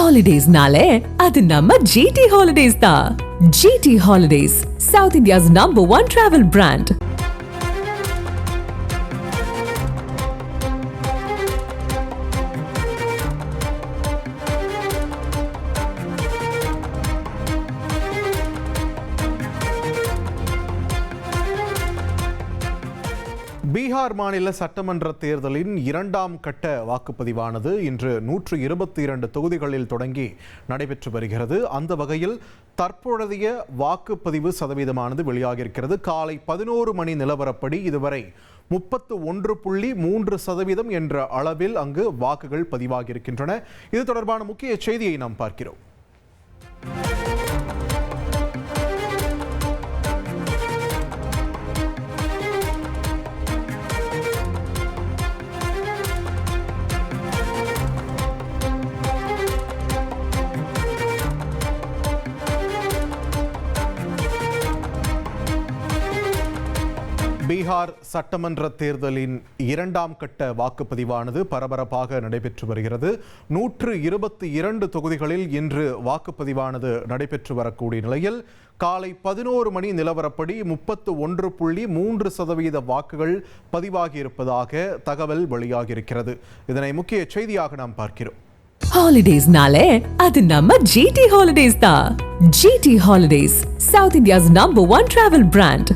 ஹாலிடேஸ்னாலே அது நம்ம ஜிடி ஹாலிடேஸ் தான். GT holidays, south India's #1 travel brand. Bihar மாநில சட்டமன்ற தேர்தலின் 2ஆம் கட்ட வாக்குப்பதிவானது இன்று 122 தொகுதிகளில் தொடங்கி நடைபெற்று வருகிறது. அந்த வகையில் தற்பொழுதைய வாக்குப்பதிவு சதவீதமானது வெளியாகியிருக்கிறது. காலை 11 மணி நிலவரப்படி இதுவரை 31.3% என்ற அளவில் அங்கு வாக்குகள் பதிவாகியிருக்கின்றன. இது தொடர்பான முக்கிய செய்தியை நாம் பார்க்கிறோம். பீகார் சட்டமன்ற தேர்தலின் 2ஆம் கட்ட வாக்குப்பதிவானது பரபரப்பாக நடைபெற்று வருகிறது. 122 தொகுதிகளில் இன்று வாக்குப்பதிவானது நடைபெற்று வரக்கூடிய நிலையில் காலை 11 மணி நிலவரப்படி 31.3% வாக்குகள் பதிவாகியிருப்பதாக தகவல் வெளியாகியிருக்கிறது. இதனை முக்கிய செய்தியாக நாம் பார்க்கிறோம். ஹாலிடேஸ்னாலே அது நம்ம ஜிடி ஹாலிடேஸ் தான். GT holidays, south India's #1 travel brand.